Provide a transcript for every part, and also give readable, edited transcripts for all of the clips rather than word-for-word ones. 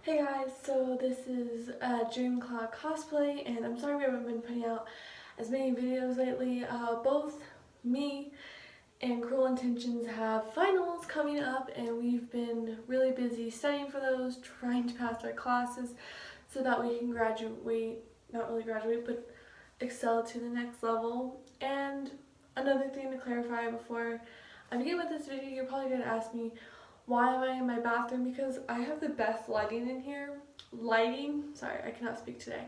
Hey guys, so this is Dream Cloud Cosplay, and I'm sorry we haven't been putting out as many videos lately. Both me and Cruel Intentions have finals coming up, and we've been really busy studying for those, trying to pass our classes so that we can graduate, not really graduate, but excel to the next level. And another thing to clarify before I begin with this video, you're probably going to ask me, why am I in my bathroom? Because I have the best lighting in here. Sorry, I cannot speak today.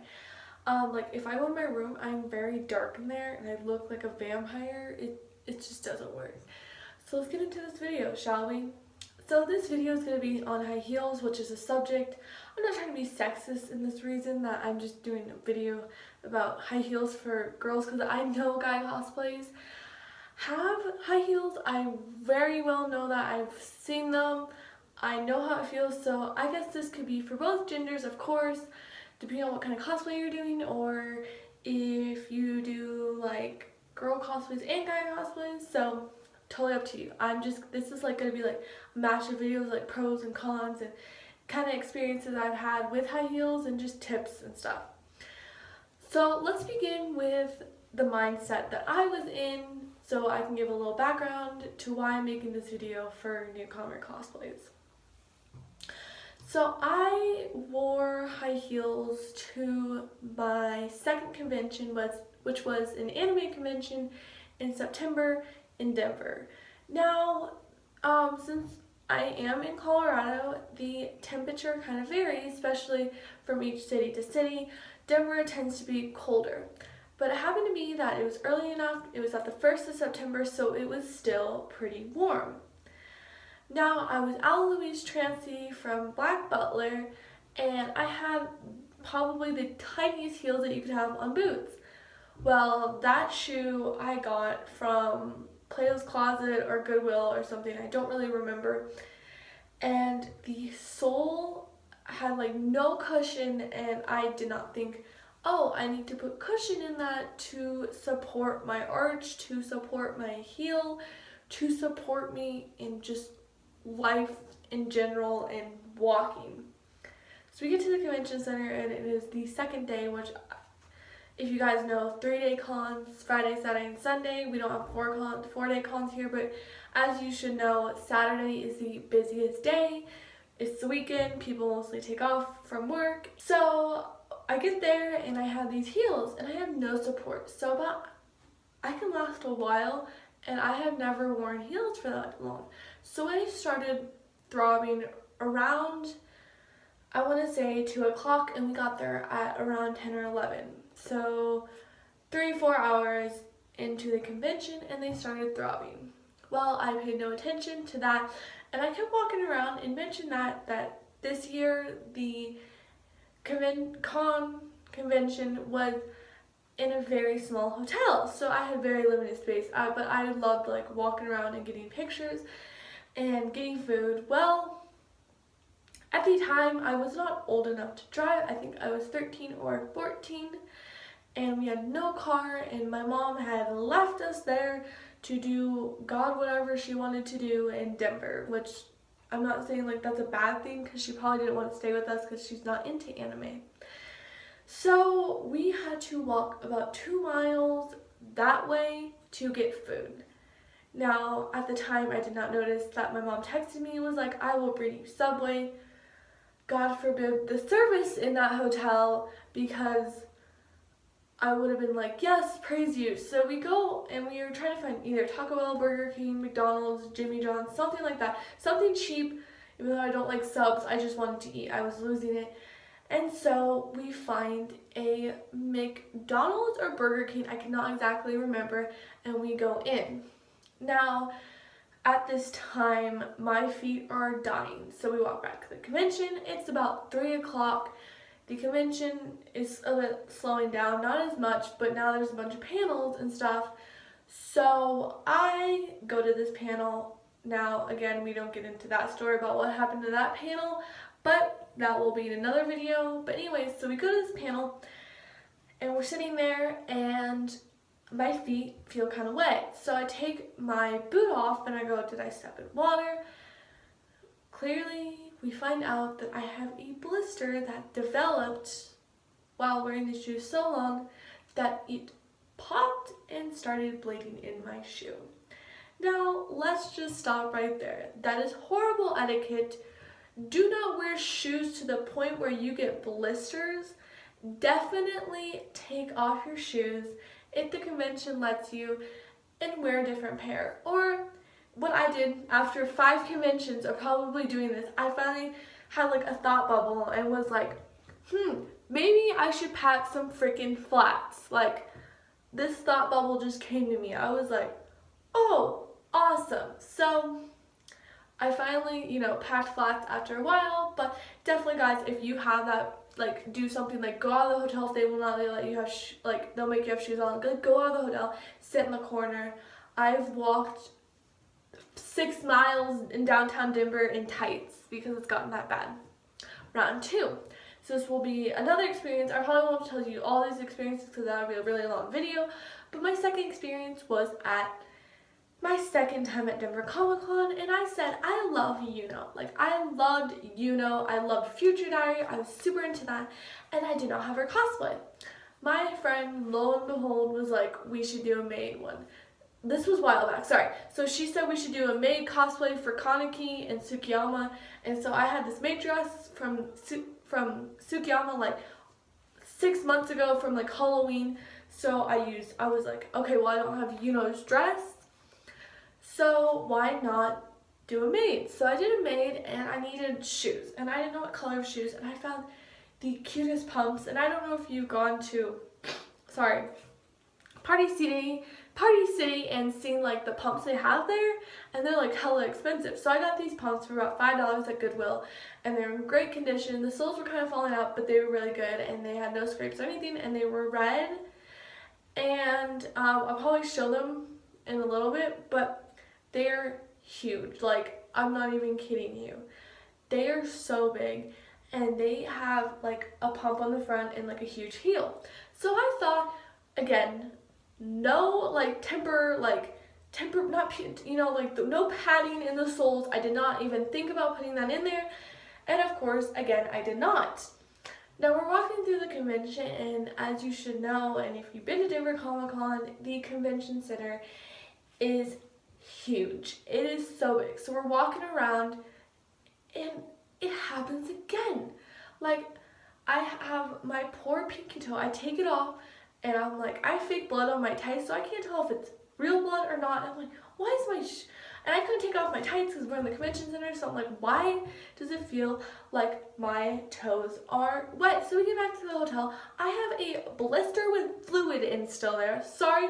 Like if I go in my room, I'm very dark in there and I look like a vampire. It just doesn't work. So let's get into this video, shall we? So this video is going to be on high heels, which is a subject. I'm not trying to be sexist in this reason that I'm just doing a video about high heels for girls, because I know guy cosplays have high heels. I very well know that. I've seen them. I know how it feels, so I guess this could be for both genders, of course, depending on what kind of cosplay you're doing, or if you do like girl cosplays and guy cosplays, so totally up to you. This is like going to be like a mash of videos, like pros and cons and kind of experiences I've had with high heels and just tips and stuff. So let's begin with the mindset that I was in, so I can give a little background to why I'm making this video for newcomer cosplays. So I wore high heels to my second convention, which was an anime convention in September in Denver. Now, since I am in Colorado, the temperature kind of varies, especially from each city to city. Denver tends to be colder. But it happened to be that it was early enough, it was at the 1st of September, so it was still pretty warm. Now, I was Al Louise Trancy from Black Butler, and I had probably the tiniest heels that you could have on boots. Well, that shoe I got from Plato's Closet or Goodwill or something, I don't really remember. And the sole had like no cushion, and I did not think, oh, I need to put cushion in that to support my arch, to support my heel, to support me in just life in general and walking. So we get to the convention center, and it is the second day, which, if you guys know, 3-day cons, Friday, Saturday, and Sunday. We don't have 4-day cons here, but as you should know, Saturday is the busiest day. It's the weekend, people mostly take off from work. So I get there and I have these heels and I have no support. So I can last a while, and I have never worn heels for that long. So I started throbbing around, I want to say 2 o'clock, and we got there at around 10 or 11. So 3-4 hours into the convention, and they started throbbing. Well, I paid no attention to that, and I kept walking around and mentioned that this year the convention was in a very small hotel, so I had very limited space, but I loved like walking around and getting pictures and getting food. Well, at the time I was not old enough to drive. I think I was 13 or 14, and we had no car, and my mom had left us there to do God whatever she wanted to do in Denver, which I'm not saying like that's a bad thing, because she probably didn't want to stay with us because she's not into anime. So we had to walk about 2 miles that way to get food. Now, at the time, I did not notice that my mom texted me and was like, I will bring you Subway. God forbid the service in that hotel, because I would have been like, yes, praise you. So we go and we are trying to find either Taco Bell, Burger King, McDonald's, Jimmy John's, something like that. Something cheap, even though I don't like subs, I just wanted to eat. I was losing it. And so we find a McDonald's or Burger King, I cannot exactly remember, and we go in. Now, at this time, my feet are dying, so we walk back to the convention. It's about 3 o'clock. The convention is a bit slowing down, not as much, but now there's a bunch of panels and stuff. So I go to this panel. Now, again, we don't get into that story about what happened to that panel, but that will be in another video. But anyways, so we go to this panel, and we're sitting there, and my feet feel kind of wet. So I take my boot off, and I go, did I step in water? Clearly, we find out that I have a blister blister that developed while wearing the shoe so long that it popped and started bleeding in my shoe. Now, let's just stop right there. That is horrible etiquette. Do not wear shoes to the point where you get blisters. Definitely take off your shoes if the convention lets you and wear a different pair. Or what I did after 5 conventions of probably doing this, I finally had like a thought bubble and was like, maybe I should pack some freaking flats. Like, this thought bubble just came to me. I was like, oh, awesome. So I finally, packed flats after a while, but definitely guys, if you have that, like, do something like go out of the hotel if they will not let you have, they'll make you have shoes on, go out of the hotel, sit in the corner. I've walked 6 miles in downtown Denver in tights because it's gotten that bad. Round 2. So this will be another experience. I probably won't tell you all these experiences because that would be a really long video, but my second experience was at my second time at Denver Comic Con, and I said, I love Like, I loved I loved Future Diary, I was super into that, and I did not have her cosplay. My friend, lo and behold, was like, we should do a maid one. This was a while back, sorry. So she said we should do a maid cosplay for Kaneki and Tsukiyama, and so I had this maid dress from Tsukiyama like 6 months ago from like Halloween, so I was like, okay, well I don't have Yuno's dress, so why not do a maid? So I did a maid, and I needed shoes, and I didn't know what color of shoes, and I found the cutest pumps, and I don't know if you've gone to, Party City and seen like the pumps they have there, and they're like hella expensive. So I got these pumps for about $5 at Goodwill, and they're in great condition. The soles were kind of falling out, but they were really good, and they had no scrapes or anything, and they were red. And I'll probably show them in a little bit, but they're huge. Like, I'm not even kidding you. They are so big, and they have like a pump on the front and like a huge heel. So I thought, again, no no padding in the soles. I did not even think about putting that in there, and of course, again, I did not. Now we're walking through the convention, and as you should know, and if you've been to Denver Comic Con, the convention center is huge. It is so big. So we're walking around, and it happens again. Like, I have my poor pinky toe. I take it off, and I'm like, I have fake blood on my tights, so I can't tell if it's real blood or not. And I'm like, why is my and I couldn't take off my tights because we're in the convention center, so I'm like, why does it feel like my toes are wet? So we get back to the hotel. I have a blister with fluid in still there. Sorry,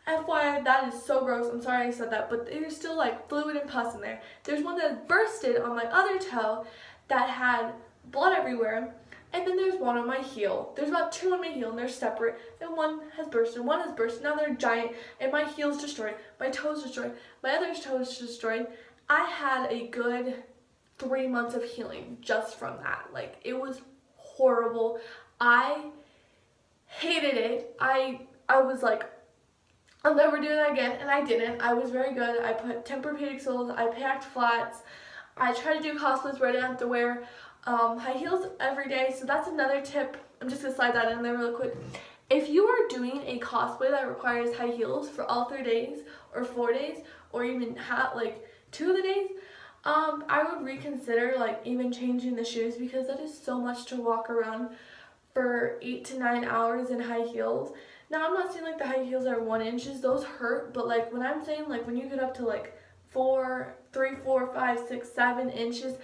FYI, that is so gross. I'm sorry I said that, but there's still like fluid and pus in there. There's one that bursted on my other toe that had blood everywhere. And then there's one on my heel. There's about 2 on my heel, and they're separate. And one has bursted, one has bursted. Now they're giant, and my heel's destroyed. My toe's destroyed. My other toe's destroyed. I had a good 3 months of healing just from that. Like, it was horrible. I hated it. I was like, I'll never do that again, and I didn't. I was very good. I put Tempur-Pedic soles. I packed flats. I try to do cosplays where I didn't have to wear high heels every day. So that's another tip. I'm just gonna slide that in there really quick. If you are doing a cosplay that requires high heels for all 3 days or 4 days, or even 2 of the days, I would reconsider like even changing the shoes, because that is so much to walk around for 8 to 9 hours in high heels. Now, I'm not saying like the high heels are 1 inches, those hurt, but like when I'm saying like when you get up to like 3, 4, 5, 6, 7 inches,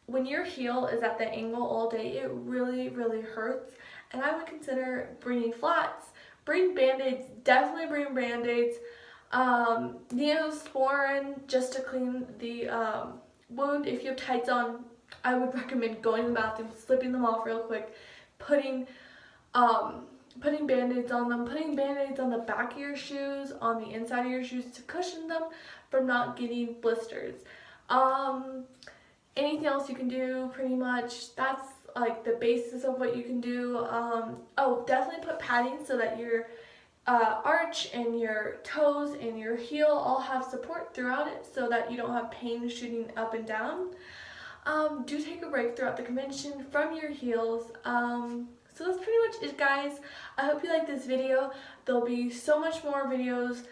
when your heel is at the angle all day, it really, really hurts. And I would consider bringing flats, bring band-aids, definitely bring band-aids, Neosporin just to clean the wound. If you have tights on, I would recommend going to the bathroom, slipping them off real quick, putting band-aids on them, putting band-aids on the back of your shoes, on the inside of your shoes to cushion them from not getting blisters. Anything else you can do, pretty much, that's like the basis of what you can do. Oh, definitely put padding so that your arch and your toes and your heel all have support throughout it, so that you don't have pain shooting up and down. do take a break throughout the convention from your heels. So that's pretty much it, guys. I hope you liked this video. There'll be so much more videos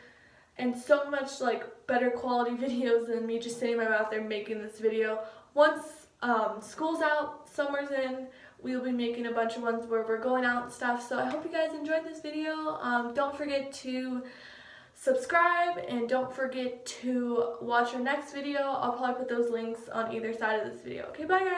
and so much like better quality videos than me just sitting in my mouth there making this video. Once school's out, summer's in, we'll be making a bunch of ones where we're going out and stuff. So I hope you guys enjoyed this video. Don't forget to subscribe and don't forget to watch our next video. I'll probably put those links on either side of this video. Okay, bye guys.